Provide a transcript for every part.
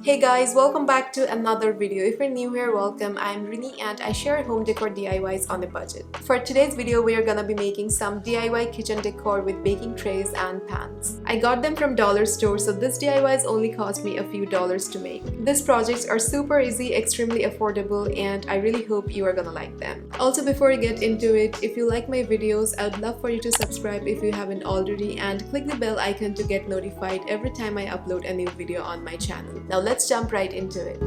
Hey guys, welcome back to another video. If you're new here, welcome. I'm Rini and I share home decor DIYs on a budget. For today's video, we are gonna be making some DIY kitchen decor with baking trays and pans. I got them from dollar store, so this DIYs only cost me a few dollars to make. These projects are super easy, extremely affordable, and I really hope you are gonna like them. Also, before we get into it, if you like my videos, I would love for you to subscribe if you haven't already and click the bell icon to get notified every time I upload a new video on my channel. Now let's jump right into it.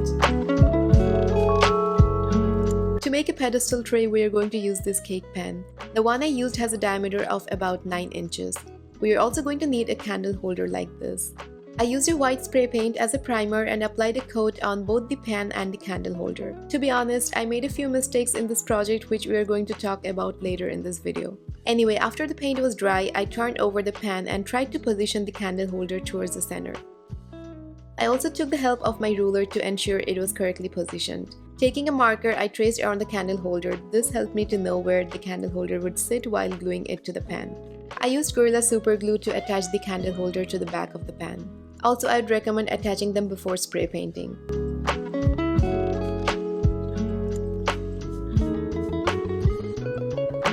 To make a pedestal tray, we are going to use this cake pan. The one I used has a diameter of about 9 inches. We are also going to need a candle holder like this. I used a white spray paint as a primer and applied a coat on both the pan and the candle holder. To be honest, I made a few mistakes in this project which we are going to talk about later in this video. Anyway, after the paint was dry, I turned over the pan and tried to position the candle holder towards the center. I also took the help of my ruler to ensure it was correctly positioned. Taking a marker, I traced around the candle holder. This helped me to know where the candle holder would sit while gluing it to the pan. I used Gorilla Super Glue to attach the candle holder to the back of the pan. Also, I would recommend attaching them before spray painting.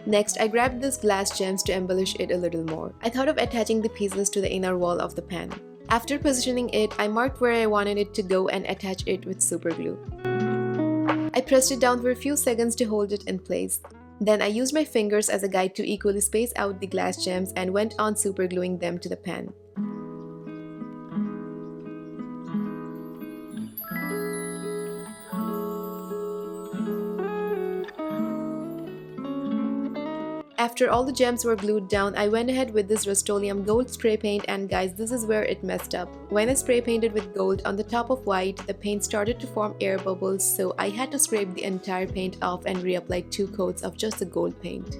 Next, I grabbed these glass gems to embellish it a little more. I thought of attaching the pieces to the inner wall of the pan. After positioning it, I marked where I wanted it to go and attached it with super glue. I pressed it down for a few seconds to hold it in place. Then I used my fingers as a guide to equally space out the glass gems and went on super gluing them to the pan. After all the gems were glued down, I went ahead with this Rust-Oleum gold spray paint, and guys, this is where it messed up. When I spray painted with gold on the top of white, the paint started to form air bubbles, so I had to scrape the entire paint off and reapply 2 coats of just the gold paint.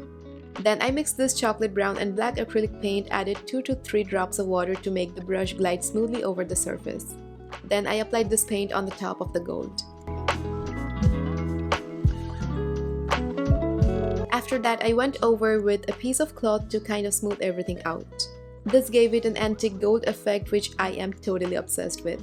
Then I mixed this chocolate brown and black acrylic paint, added 2 to 3 drops of water to make the brush glide smoothly over the surface. Then I applied this paint on the top of the gold. After that, I went over with a piece of cloth to kind of smooth everything out. This gave it an antique gold effect which I am totally obsessed with.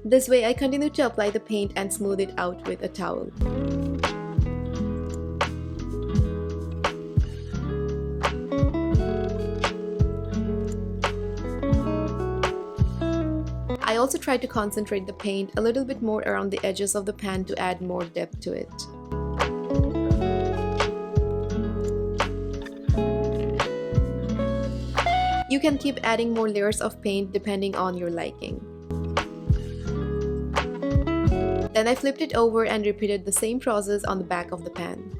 This way, I continued to apply the paint and smooth it out with a towel. I also tried to concentrate the paint a little bit more around the edges of the pan to add more depth to it. You can keep adding more layers of paint depending on your liking. Then I flipped it over and repeated the same process on the back of the pan.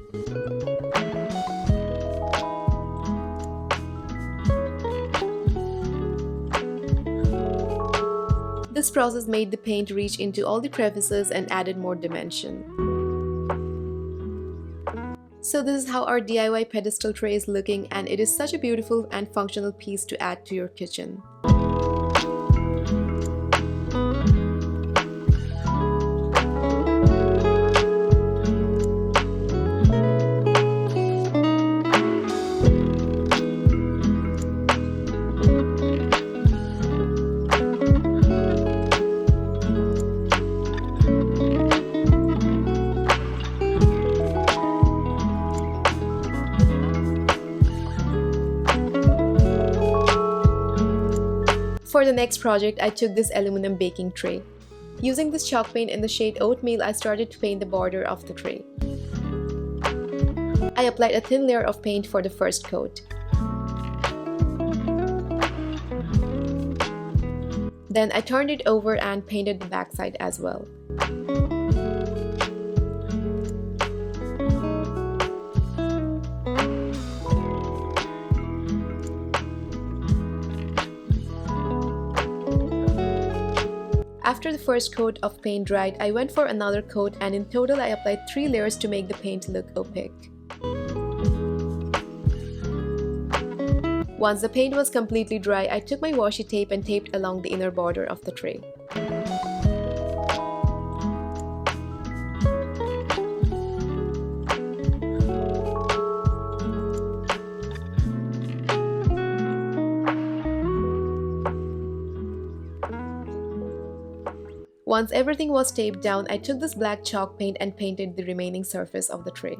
This process made the paint reach into all the crevices and added more dimension. So this is how our DIY pedestal tray is looking, and it is such a beautiful and functional piece to add to your kitchen. For the next project, I took this aluminum baking tray. Using this chalk paint in the shade Oatmeal, I started to paint the border of the tray. I applied a thin layer of paint for the first coat. Then I turned it over and painted the backside as well. After the first coat of paint dried, I went for another coat, and in total I applied 3 layers to make the paint look opaque. Once the paint was completely dry, I took my washi tape and taped along the inner border of the tray. Once everything was taped down, I took this black chalk paint and painted the remaining surface of the tray.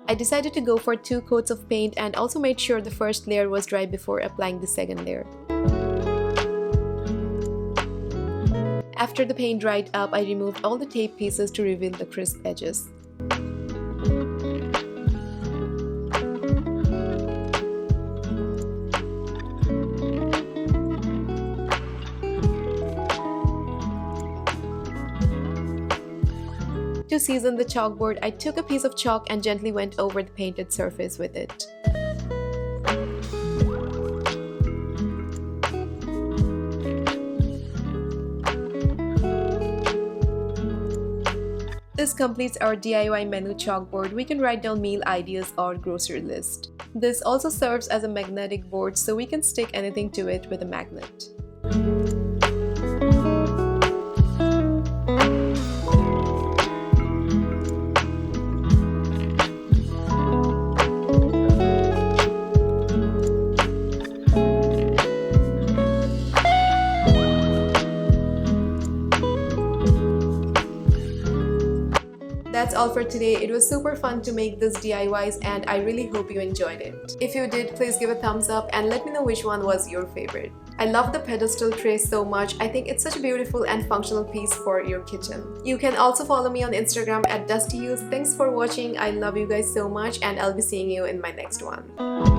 I decided to go for 2 coats of paint and also made sure the first layer was dry before applying the second layer. After the paint dried up, I removed all the tape pieces to reveal the crisp edges. To season the chalkboard, I took a piece of chalk and gently went over the painted surface with it. This completes our DIY menu chalkboard. We can write down meal ideas or grocery list. This also serves as a magnetic board, so we can stick anything to it with a magnet. That's all for today. It was super fun to make this DIYs and I really hope you enjoyed it. If you did, please give a thumbs up and let me know which one was your favorite. I love the pedestal tray so much. I think it's such a beautiful and functional piece for your kitchen. You can also follow me on Instagram at DustyUse. Thanks for watching. I love you guys so much and I'll be seeing you in my next one.